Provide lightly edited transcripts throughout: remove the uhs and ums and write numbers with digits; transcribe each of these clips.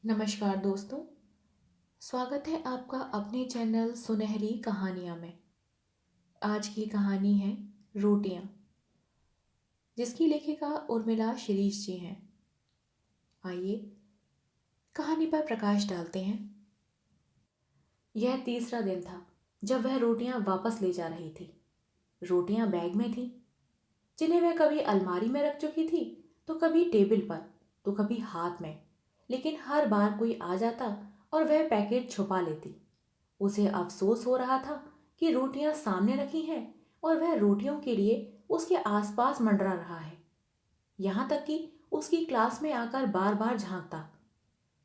नमस्कार दोस्तों। स्वागत है आपका अपने चैनल सुनहरी कहानियाँ में। आज की कहानी है रोटियाँ, जिसकी लेखिका उर्मिला शिरीष जी हैं। आइए कहानी पर प्रकाश डालते हैं। यह तीसरा दिन था जब वह रोटियां वापस ले जा रही थी। रोटियां बैग में थीं, जिन्हें वह कभी अलमारी में रख चुकी थी, तो कभी टेबल पर, तो कभी हाथ में। लेकिन हर बार कोई आ जाता और वह पैकेट छुपा लेती। उसे अफसोस हो रहा था कि रोटियां सामने रखी हैं और वह रोटियों के लिए उसके आसपास मंडरा रहा है। यहां तक कि उसकी क्लास में आकर बार बार झांकता।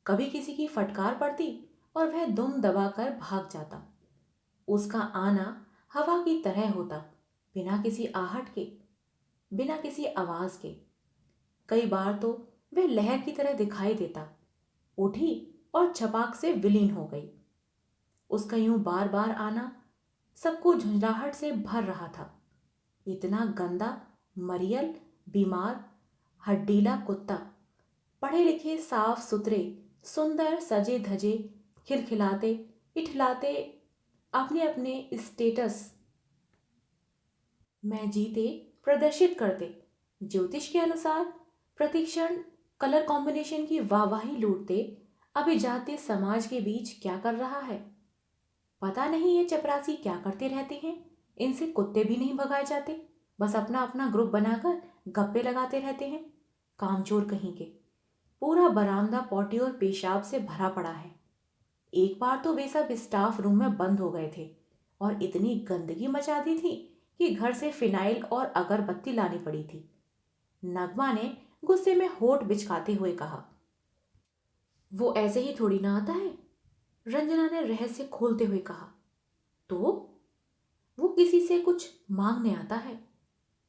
कभी किसी की फटकार पड़ती और वह दुम दबाकर भाग जाता। उसका आना हवा की तरह होता, बिना किसी आहट के, बिना किसी आवाज के। कई बार तो वह लहर की तरह दिखाई देता, उठी और छपाक से विलीन हो गई। उसका यूं बार बार आना सबको झुंझलाहट से भर रहा था। इतना गंदा, मरियल, बीमार, हड्डीला कुत्ता, पढ़े लिखे, साफ सुथरे, सुंदर, सजे धजे, खिलखिलाते, इठलाते, अपने अपने स्टेटस में जीते, प्रदर्शित करते, ज्योतिष के अनुसार प्रतिक्षण कलर कॉम्बिनेशन की वाहवाही लूटते, अभिजात्य समाज के बीच क्या कर रहा है। पता नहीं ये चपरासी क्या करते रहते हैं। इनसे कुत्ते भी नहीं भगाए जाते, बस अपना अपना ग्रुप बनाकर गप्पे लगाते रहते हैं। कामचोर कहीं के। पूरा बरामदा पॉटी और पेशाब से भरा पड़ा है। एक बार तो वे सब स्टाफ रूम में बंद हो गए थे और इतनी गंदगी मचा दी थी कि घर से फिनाइल और अगरबत्ती लानी पड़ी थी। नगमा ने गुस्से में होठ बिचकाते हुए कहा, वो ऐसे ही थोड़ी ना आता है। रंजना ने रहस्य खोलते हुए कहा, तो वो किसी से कुछ मांगने आता है।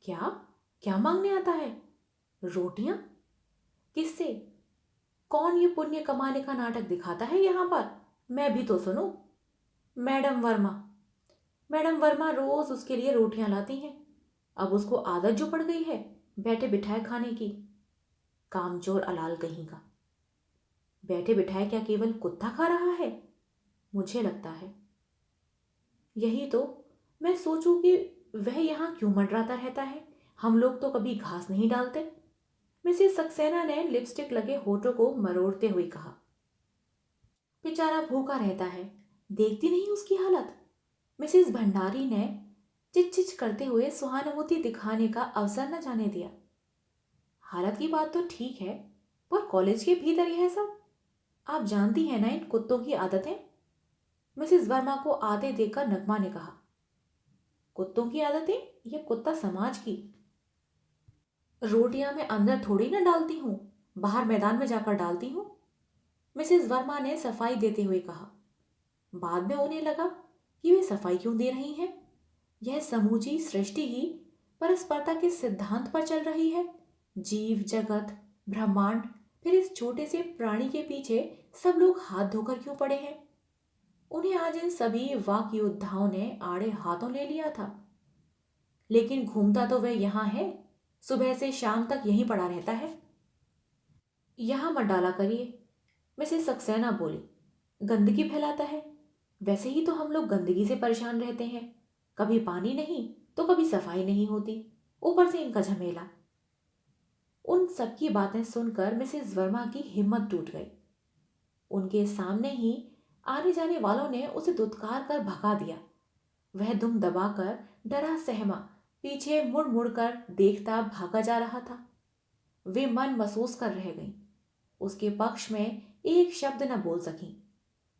क्या? क्या मांगने आता है? रोटियां? किससे? कौन ये पुण्य कमाने का नाटक दिखाता है यहां पर? मैं भी तो सुनूं। मैडम वर्मा। मैडम वर्मा रोज उसके लिए रोटियां लाती हैं। अब उसको आदत जो पड़ गई है बैठे बिठाए खाने की। कामचोर अलाल कहीं का। बैठे बिठाए क्या केवल कुत्ता खा रहा है? मुझे लगता है यही तो। मैं सोचूं कि वह यहां क्यों मंडराता रहता है। हम लोग तो कभी घास नहीं डालते। मिसेस सक्सेना ने लिपस्टिक लगे होठों को मरोड़ते हुए कहा, बेचारा भूखा रहता है, देखती नहीं उसकी हालत। मिसेस भंडारी ने चिच करते हुए सहानुभूति दिखाने का अवसर न जाने दिया। हालत की बात तो ठीक है, पर कॉलेज के भीतर यह सब, आप जानती हैं ना इन कुत्तों की आदतें। मिसेस वर्मा को आते देखकर नगमा ने कहा, कुत्तों की आदतें? यह कुत्ता समाज की। रोटियां मैं अंदर थोड़ी ना डालती हूँ, बाहर मैदान में जाकर डालती हूँ। मिसेस वर्मा ने सफाई देते हुए कहा। बाद में उन्हें लगा कि वे सफाई क्यों दे रही हैं। यह समूची सृष्टि ही परस्परता के सिद्धांत पर चल रही है। जीव जगत, ब्रह्मांड, फिर इस छोटे से प्राणी के पीछे सब लोग हाथ धोकर क्यों पड़े हैं। उन्हें आज इन सभी वाक योद्धाओं ने आड़े हाथों ले लिया था। लेकिन घूमता तो वह यहां है, सुबह से शाम तक यहीं पड़ा रहता है। यहां मत डाला करिए, मिसेस सक्सेना बोली। गंदगी फैलाता है। वैसे ही तो हम लोग गंदगी से परेशान रहते हैं। कभी पानी नहीं तो कभी सफाई नहीं होती, ऊपर से इनका झमेला। उन सबकी बातें सुनकर मिसेस वर्मा की हिम्मत टूट गई। उनके सामने ही आने जाने वालों ने उसे दुत्कार कर भगा दिया। वह दुम दबाकर डरा सहमा पीछे मुड़ मुड़ कर देखता भागा जा रहा था। वे मन महसूस कर रह गईं। उसके पक्ष में एक शब्द न बोल सकी।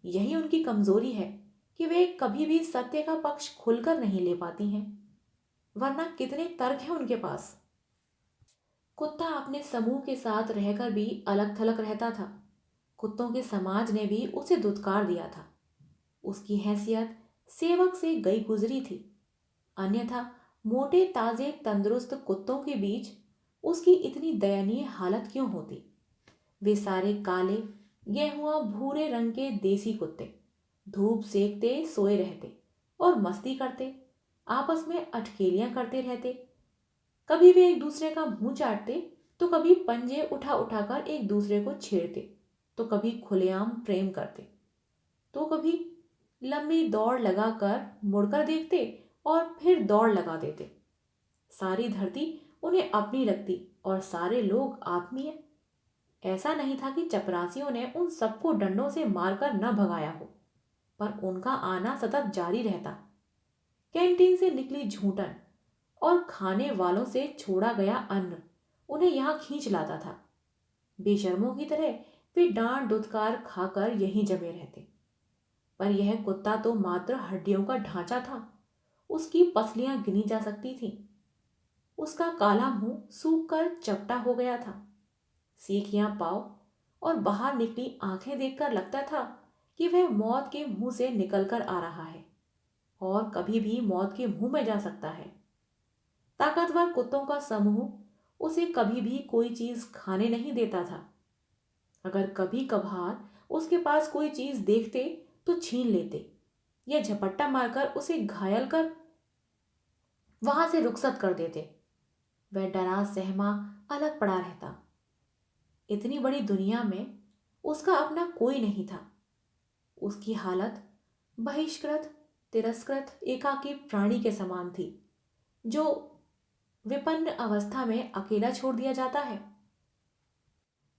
यही उनकी कमजोरी है कि वे कभी भी सत्य का पक्ष खुलकर नहीं ले पाती हैं, वरना कितने तर्क हैं उनके पास। कुत्ता अपने समूह के साथ रहकर भी अलग थलग रहता था। कुत्तों के समाज ने भी उसे दुत्कार दिया था। उसकी हैसियत सेवक से गई गुजरी थी। अन्यथा मोटे ताजे तंदुरुस्त कुत्तों के बीच उसकी इतनी दयनीय हालत क्यों होती। वे सारे काले, गेहुआ भूरे रंग के देसी कुत्ते धूप सेकते सोए रहते और मस्ती करते, आपस में अठखेलियां करते रहते। कभी वे एक दूसरे का मुंह चाटते तो कभी पंजे उठा उठाकर एक दूसरे को छेड़ते। तो कभी खुलेआम प्रेम करते, तो कभी लंबी दौड़ लगाकर मुड़कर देखते और फिर दौड़ लगा देते। सारी धरती उन्हें अपनी लगती और सारे लोग आत्मीय। ऐसा नहीं था कि चपरासियों ने उन सबको डंडों से मारकर न भगाया हो, पर उनका आना सतत जारी रहता। कैंटीन से निकली झूठन और खाने वालों से छोड़ा गया अन्न उन्हें यहाँ खींच लाता था। बेशर्मों की तरह वे डांट दुत्कार खाकर यहीं जमे रहते। पर यह कुत्ता तो मात्र हड्डियों का ढांचा था। उसकी पसलियां गिनी जा सकती थीं। उसका काला मुंह सूख कर चपटा हो गया था। सीखियां पाव और बाहर निकली आंखें देखकर लगता था कि वह मौत के मुंह से निकलकर आ रहा है और कभी भी मौत के मुंह में जा सकता है। ताकतवर कुत्तों का समूह उसे कभी भी कोई चीज खाने नहीं देता था। अगर कभी कभार उसके पास कोई चीज देखते तो छीन लेते या झपट्टा मारकर उसे घायल कर वहां से रुखसत कर देते। वह डरा सहमा अलग पड़ा रहता। इतनी बड़ी दुनिया में उसका अपना कोई नहीं था। उसकी हालत बहिष्कृत तिरस्कृत एकाकी प्राणी के समान थी जो विपन्न अवस्था में अकेला छोड़ दिया जाता है।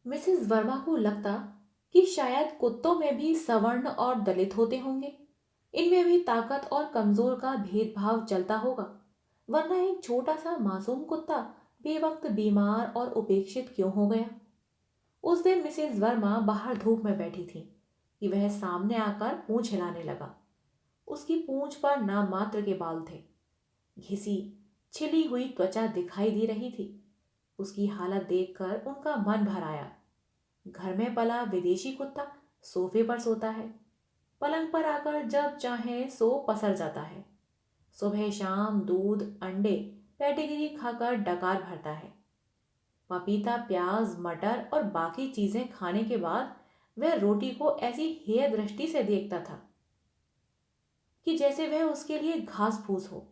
मिसेस वर्मा को लगता कि शायद कुत्तों में भी सवर्ण और दलित होते होंगे। इनमें भी ताकत और कमजोर का भेदभाव चलता होगा, वरना एक छोटा सा मासूम कुत्ता बेवक्त बीमार और उपेक्षित क्यों हो गया। उस दिन मिसेस वर्मा बाहर धूप में बैठी थी कि वह सामने आकर पूंछ हिलाने लगा। उसकी पूंछ पर नाम मात्र के बाल थे। घिसी छिली हुई त्वचा दिखाई दे रही थी। उसकी हालत देखकर उनका मन भर आया। घर में पला विदेशी कुत्ता सोफे पर सोता है, पलंग पर आकर जब चाहे सो पसर जाता है। सुबह शाम दूध अंडे पेडिग्री खाकर डकार भरता है। पपीता प्याज मटर और बाकी चीजें खाने के बाद वह रोटी को ऐसी हेय दृष्टि से देखता था कि जैसे वह उसके लिए घास फूस हो।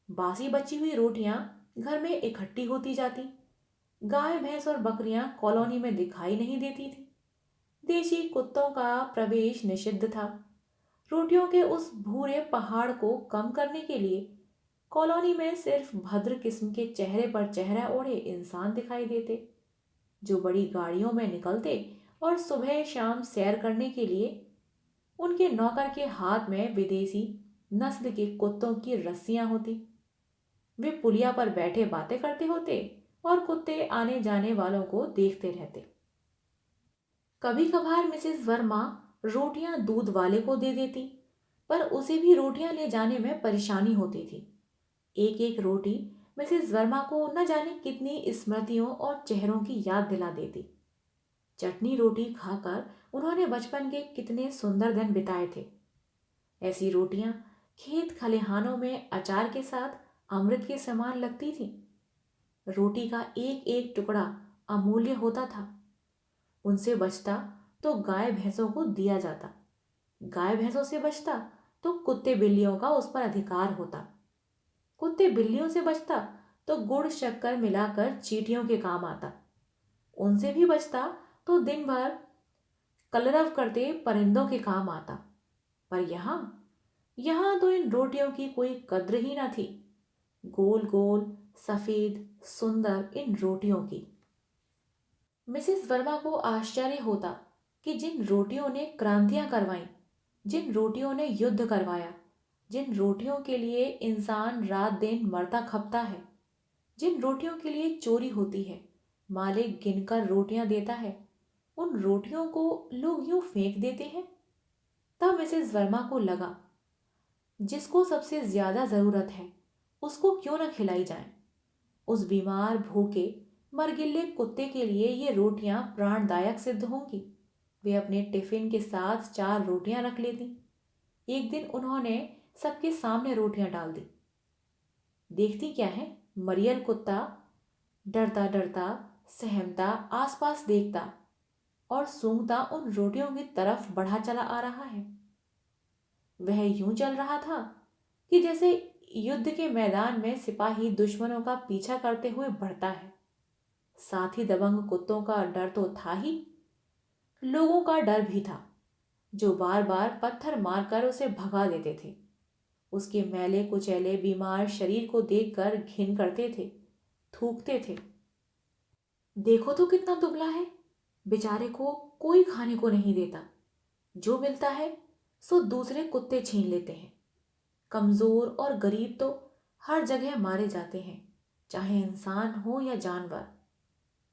बासी बची हुई रोटियां घर में इकट्ठी होती जाती। गाय भैंस और बकरियां कॉलोनी में दिखाई नहीं देती थी। देशी कुत्तों का प्रवेश निषिद्ध था। रोटियों के उस भूरे पहाड़ को कम करने के लिए कॉलोनी में सिर्फ भद्र किस्म के चेहरे पर चेहरा ओढ़े इंसान दिखाई देते, जो बड़ी गाड़ियों में निकलते और सुबह शाम सैर करने के लिए उनके नौकर के हाथ में विदेशी नस्ल के कुत्तों की रस्सियां होती। वे पुलिया पर बैठे बातें करते होते और कुत्ते आने जाने वालों को देखते रहते। कभी कभार मिसेस वर्मा रोटियां दूध वाले को दे देती, पर उसे भी रोटियां ले जाने में परेशानी होती थी। एक एक रोटी मिसेस वर्मा को न जाने कितनी स्मृतियों और चेहरों की याद दिला देती। चटनी रोटी खाकर उन्होंने बचपन के कितने सुंदर दिन बिताए थे। ऐसी रोटियां खेत खलिहानों में अचार के साथ अमृत के समान लगती थी। रोटी का एक एक टुकड़ा अमूल्य होता था। उनसे बचता तो गाय भैंसों को दिया जाता। गाय भैंसों से बचता तो कुत्ते बिल्लियों का उस पर अधिकार होता। कुत्ते बिल्लियों से बचता तो गुड़ शक्कर मिलाकर चींटियों के काम आता। उनसे भी बचता तो दिन भर कलरव करते परिंदों के काम आता। पर यहां तो इन रोटियों की कोई कद्र ही न थी। गोल गोल सफेद सुंदर इन रोटियों की। मिसेस वर्मा को आश्चर्य होता कि जिन रोटियों ने क्रांतियां करवाईं, जिन रोटियों ने युद्ध करवाया, जिन रोटियों के लिए इंसान रात दिन मरता खपता है, जिन रोटियों के लिए चोरी होती है, मालिक गिनकर रोटियां देता है, उन रोटियों को लोग यूं फेंक देते हैं। तब मिसेस वर्मा को लगा, जिसको सबसे ज्यादा जरूरत है उसको क्यों न खिलाई जाए। उस बीमार भूखे मरगिल्ले कुत्ते के लिए ये रोटियां प्राणदायक सिद्ध होंगी। वे अपने टिफिन के साथ 4 रोटियां रख लेती। एक दिन उन्होंने सबके सामने रोटियां डाल दी। देखती क्या है, मरियल कुत्ता डरता डरता सहमता आसपास देखता और सूंघता उन रोटियों की तरफ बढ़ा चला आ रहा है। वह यूं चल रहा था कि जैसे युद्ध के मैदान में सिपाही दुश्मनों का पीछा करते हुए बढ़ता है। साथ ही दबंग कुत्तों का डर तो था ही। लोगों का डर भी था, जो बार बार पत्थर मारकर उसे भगा देते थे। उसके मैले कुचैले बीमार शरीर को देखकर घिन करते थे, थूकते थे। देखो तो कितना दुबला है, बेचारे को कोई खाने को नहीं देता। जो मिलता है सो दूसरे कुत्ते छीन लेते हैं। कमजोर और गरीब तो हर जगह मारे जाते हैं, चाहे इंसान हो या जानवर।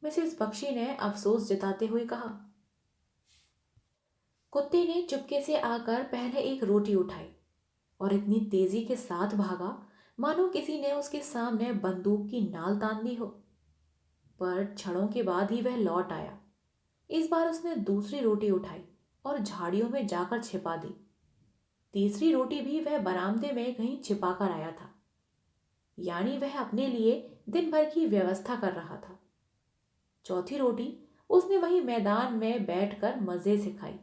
मिसेस बख्शी ने अफसोस जताते हुए कहा। कुत्ते ने चुपके से आकर पहले एक रोटी उठाई और इतनी तेजी के साथ भागा मानो किसी ने उसके सामने बंदूक की नाल तान दी हो। पर क्षणों के बाद ही वह लौट आया। इस बार उसने दूसरी रोटी उठाई और झाड़ियों में जाकर छिपा दी। तीसरी रोटी भी वह बरामदे में कहीं छिपा कर आया था, यानी वह अपने लिए दिन भर की व्यवस्था कर रहा था। चौथी रोटी उसने वहीं मैदान में बैठकर मजे से खाई।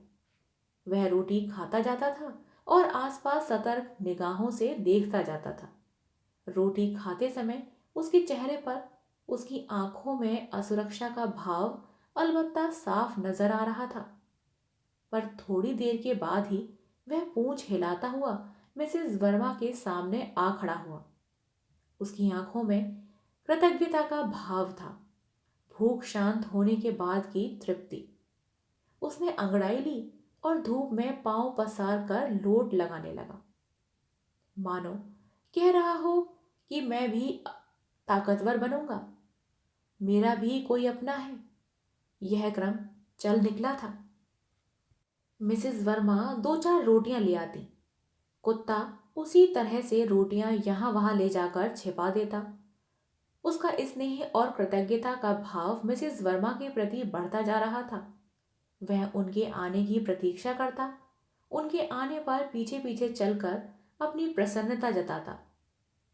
वह रोटी खाता जाता था और आसपास सतर्क निगाहों से देखता जाता था। रोटी खाते समय उसके चेहरे पर, उसकी आंखों में असुरक्षा का भाव अलबत्ता साफ नजर आ रहा था। पर थोड़ी देर के बाद ही वह पूंछ हिलाता हुआ मिसेस वर्मा के सामने आ खड़ा हुआ। उसकी आंखों में कृतज्ञता का भाव था, भूख शांत होने के बाद की तृप्ति। उसने अंगड़ाई ली और धूप में पांव पसार कर लोट लगाने लगा, मानो कह रहा हो कि मैं भी ताकतवर बनूंगा, मेरा भी कोई अपना है। यह क्रम चल निकला था। मिसेस वर्मा दो चार रोटियां ले आती। कुत्ता उसी तरह से रोटियां यहां वहां ले जाकर छिपा देता। उसका स्नेह और कृतज्ञता का भाव मिसेस वर्मा के प्रति बढ़ता जा रहा था। वह उनके आने की प्रतीक्षा करता, उनके आने पर पीछे पीछे चलकर अपनी प्रसन्नता जताता।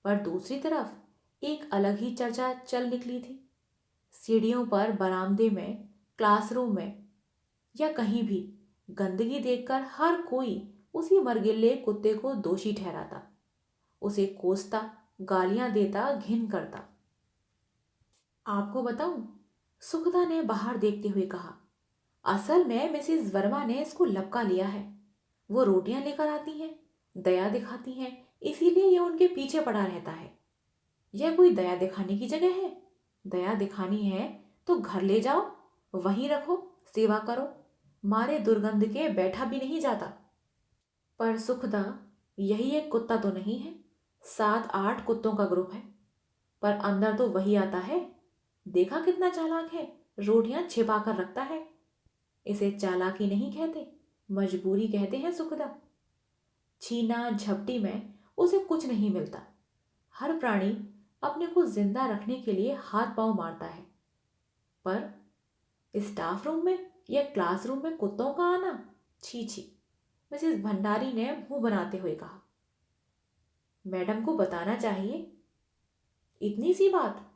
पर दूसरी तरफ एक अलग ही चर्चा चल निकली थी। सीढ़ियों पर, बरामदे में, क्लासरूम में या कहीं भी गंदगी देखकर हर कोई उसी मरगिल्ले कुत्ते को दोषी ठहराता, उसे कोसता, गालियां देता, घिन करता। आपको बताऊं, सुखदा ने बाहर देखते हुए कहा, असल में मिसेस वर्मा ने इसको लपका लिया है। वो रोटियां लेकर आती हैं, दया दिखाती हैं, इसीलिए ये उनके पीछे पड़ा रहता है। यह कोई दया दिखाने की जगह है? दया दिखानी है तो घर ले जाओ, वहीं रखो, सेवा करो। मारे दुर्गंध के बैठा भी नहीं जाता। पर सुखदा, यही एक कुत्ता तो नहीं है, 7-8 कुत्तों का ग्रुप है। पर अंदर तो वही आता है। देखा कितना चालाक है, रोटियां छिपा कर रखता है। इसे चालाकी नहीं कहते, मजबूरी कहते हैं सुखदा। छीना झपटी में उसे कुछ नहीं मिलता। हर प्राणी अपने को जिंदा रखने के लिए हाथ पांव मारता है। पर स्टाफ रूम में या क्लासरूम में कुत्तों का आना, छी छी। मिसेस भंडारी ने मुंह बनाते हुए कहा। मैडम को बताना चाहिए। इतनी सी बात,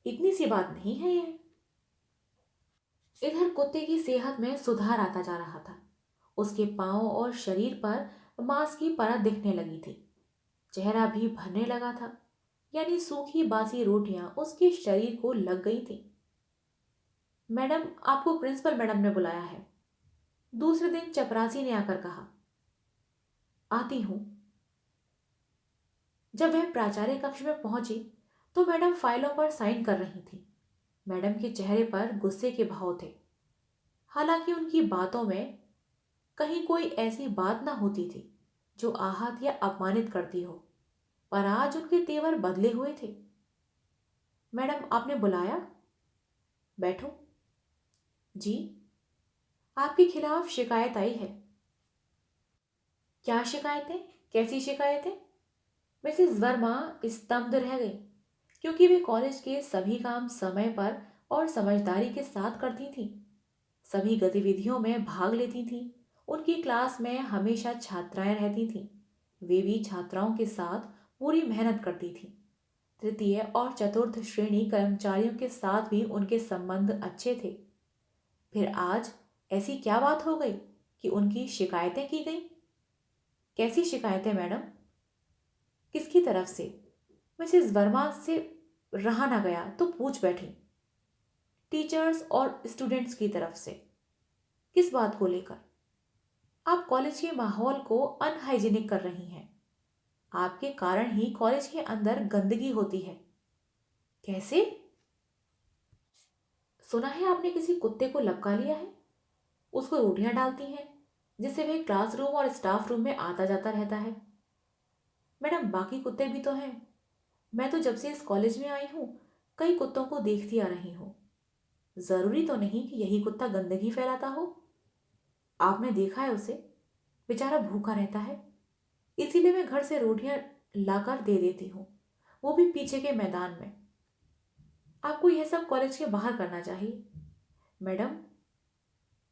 इतनी सी बात नहीं है यह। इधर कुत्ते की सेहत में सुधार आता जा रहा था। उसके पांव और शरीर पर मांस की परत दिखने लगी थी। चेहरा भी भरने लगा था, यानी सूखी बासी रोटियां उसके शरीर को लग गई थी। मैडम, आपको प्रिंसिपल मैडम ने बुलाया है। दूसरे दिन चपरासी ने आकर कहा। आती हूं। जब वह प्राचार्य कक्ष में पहुंची तो मैडम फाइलों पर साइन कर रही थी। मैडम के चेहरे पर गुस्से के भाव थे। हालांकि उनकी बातों में कहीं कोई ऐसी बात ना होती थी जो आहत या अपमानित करती हो, पर आज उनके तेवर बदले हुए थे। मैडम, आपने बुलाया? बैठो। जी, आपके खिलाफ शिकायत आई है। क्या शिकायतें? कैसी शिकायतें? मिसेस वर्मा स्तब्ध रह गई, क्योंकि वे कॉलेज के सभी काम समय पर और समझदारी के साथ करती थीं। सभी गतिविधियों में भाग लेती थीं। उनकी क्लास में हमेशा छात्राएं रहती थीं। वे भी छात्राओं के साथ पूरी मेहनत करती थीं। तृतीय और चतुर्थ श्रेणी कर्मचारियों के साथ भी उनके संबंध अच्छे थे। फिर आज ऐसी क्या बात हो गई कि उनकी शिकायतें की गई? कैसी शिकायतें मैडम? किसकी तरफ से? मिसेस वर्मा से रहा ना गया तो पूछ बैठी। टीचर्स और स्टूडेंट्स की तरफ से। किस बात को लेकर? आप कॉलेज के माहौल को अनहाइजीनिक कर रही हैं। आपके कारण ही कॉलेज के अंदर गंदगी होती है। कैसे? सुना है आपने किसी कुत्ते को लपका लिया है। उसको रोटियां डालती हैं, जिससे वह क्लासरूम और स्टाफ रूम में आता जाता रहता है। मैडम, बाकी कुत्ते भी तो हैं। मैं तो जब से इस कॉलेज में आई हूँ कई कुत्तों को देखती आ रही हूँ। जरूरी तो नहीं कि यही कुत्ता गंदगी फैलाता हो। आपने देखा है उसे, बेचारा भूखा रहता है। इसीलिए मैं घर से रोटियां लाकर दे देती हूँ, वो भी पीछे के मैदान में। आपको यह सब कॉलेज के बाहर करना चाहिए। मैडम,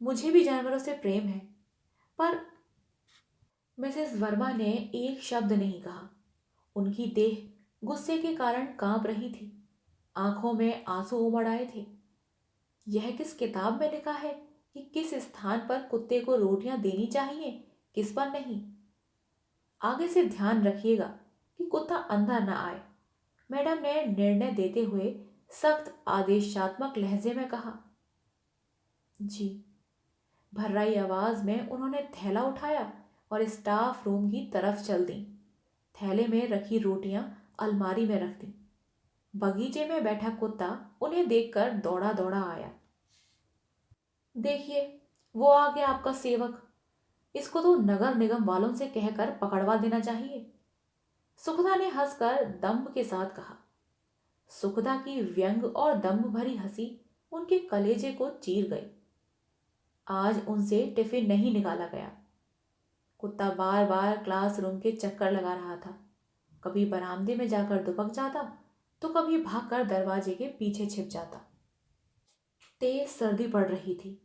मुझे भी जानवरों से प्रेम है, पर मिसेस वर्मा ने एक शब्द नहीं कहा। उनकी देह गुस्से के कारण कांप रही थी। आंखों में आंसू उमड़ आए थे। यह किस किताब में लिखा है कि किस स्थान पर कुत्ते को रोटियां देनी चाहिए, किस पर नहीं? आगे से ध्यान रखिएगा कि कुत्ता अंदर न आए। मैडम ने निर्णय देते हुए सख्त आदेशात्मक लहजे में कहा। जी। भर्राई आवाज में उन्होंने थैला उठाया और स्टाफ रूम की तरफ चल दी। थैले में रखी रोटियां अलमारी में रख दी। बगीचे में बैठा कुत्ता उन्हें देखकर दौड़ा दौड़ा आया। देखिए, वो आ गया आपका सेवक। इसको तो नगर निगम वालों से कहकर पकड़वा देना चाहिए। सुखदा ने हंसकर दम्भ के साथ कहा। सुखदा की व्यंग और दम्भ भरी हंसी उनके कलेजे को चीर गई। आज उनसे टिफिन नहीं निकाला गया। कुत्ता बार बार क्लासरूम के चक्कर लगा रहा था। कभी बरामदे में जाकर दुबक जाता, तो कभी भागकर दरवाजे के पीछे छिप जाता। तेज सर्दी पड़ रही थी।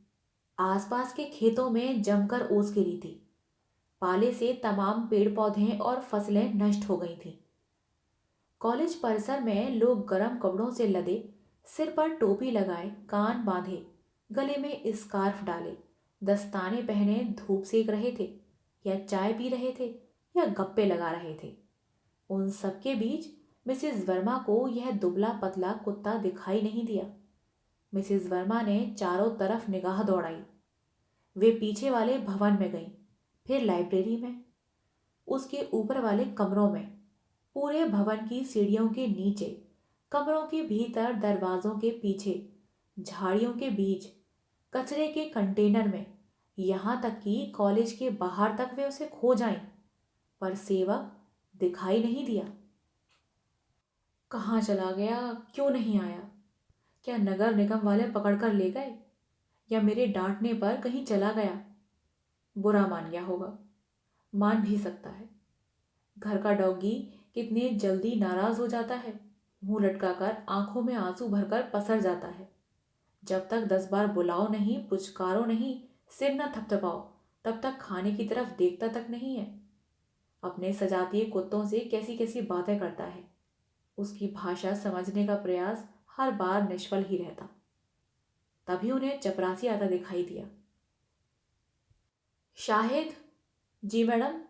आसपास के खेतों में जमकर ओस गिरी थी। पाले से तमाम पेड़ पौधे और फसलें नष्ट हो गई थीं। कॉलेज परिसर में लोग गर्म कपड़ों से लदे, सिर पर टोपी लगाए, कान बांधे, गले में स्कार्फ डाले, दस्ताने पहने धूप सेक रहे थे, या चाय पी रहे थे, या गप्पे लगा रहे थे। उन सबके बीच मिसेस वर्मा को यह दुबला पतला कुत्ता दिखाई नहीं दिया। मिसेस वर्मा ने चारों तरफ निगाह दौड़ाई। वे पीछे वाले भवन में गईं, फिर लाइब्रेरी में, उसके ऊपर वाले कमरों में, पूरे भवन की सीढ़ियों के नीचे, कमरों के भीतर, दरवाजों के पीछे, झाड़ियों के बीच, कचरे के कंटेनर में, यहां तक कि कॉलेज के बाहर तक वे उसे खो जाएं, पर सेवक दिखाई नहीं दिया। कहाँ चला गया? क्यों नहीं आया? क्या नगर निगम वाले पकड़कर ले गए, या मेरे डांटने पर कहीं चला गया? बुरा मान गया होगा। मान भी सकता है। घर का डॉगी कितने जल्दी नाराज हो जाता है, मुंह लटकाकर आंखों में आंसू भरकर पसर जाता है। जब तक 10 बार बुलाओ नहीं, पुचकारो नहीं, सिर न थपथपाओ, तब तक खाने की तरफ देखता तक नहीं है। अपने सजातीय कुत्तों से कैसी कैसी बातें करता है। उसकी भाषा समझने का प्रयास हर बार निष्फल ही रहता। तभी उन्हें चपरासी आता दिखाई दिया। शाहिद। जी मैडम।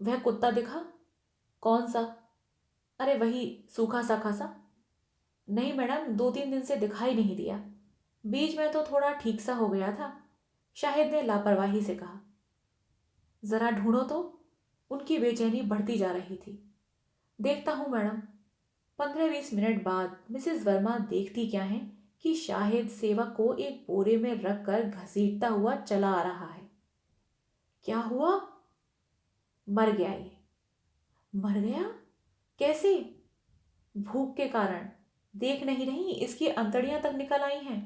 वह कुत्ता दिखा? कौन सा? अरे वही सूखा साखा सा। नहीं मैडम, 2-3 दिन से दिखाई नहीं दिया। बीच में तो थोड़ा ठीक सा हो गया था। शाहिद ने लापरवाही से कहा। जरा ढूंढो तो। उनकी बेचैनी बढ़ती जा रही थी। देखता हूं मैडम। 15-20 मिनट बाद मिसेस वर्मा देखती क्या है कि शाहिद सेवक को एक बोरे में रखकर घसीटता हुआ चला आ रहा है। क्या हुआ? मर गया ये। मर गया? कैसे? भूख के कारण। देख नहीं रही, इसकी अंतड़ियां तक निकल आई हैं।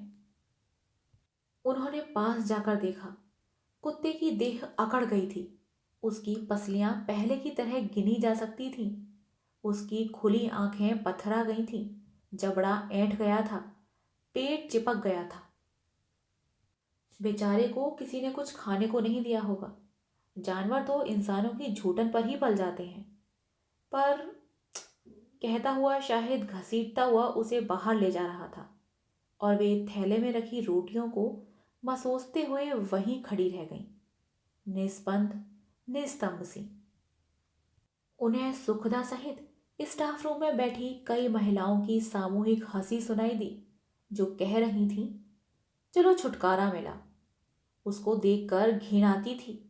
उन्होंने पास जाकर देखा। कुत्ते की देह अकड़ गई थी। उसकी पसलियां पहले की तरह गिनी जा सकती थीं। उसकी खुली आंखें पथरा गई थीं। जबड़ा ऐंठ गया था। पेट चिपक गया था। बेचारे को किसी ने कुछ खाने को नहीं दिया होगा। जानवर तो इंसानों की झूठन पर ही पल जाते हैं। पर कहता हुआ शाहिद घसीटता हुआ उसे बाहर ले जा रहा था, और वे थैले में रखी रोटियों को मसोसते हुए वहीं खड़ी रह गईं, निस्पंद, निस्तंभ सी। उन्हें सुखदा सहित स्टाफ रूम में बैठी कई महिलाओं की सामूहिक हंसी सुनाई दी, जो कह रही थीं, चलो छुटकारा मिला। उसको देखकर घिन आती थी।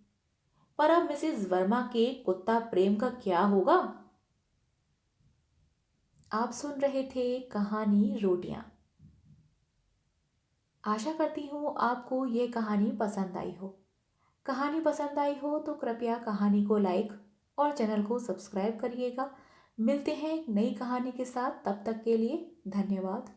पर अब मिसेस वर्मा के कुत्ता प्रेम का क्या होगा? आप सुन रहे थे कहानी रोटियां। आशा करती हूँ आपको ये कहानी पसंद आई हो। कहानी पसंद आई हो तो कृपया कहानी को लाइक और चैनल को सब्सक्राइब करिएगा। मिलते हैं एक नई कहानी के साथ, तब तक के लिए धन्यवाद।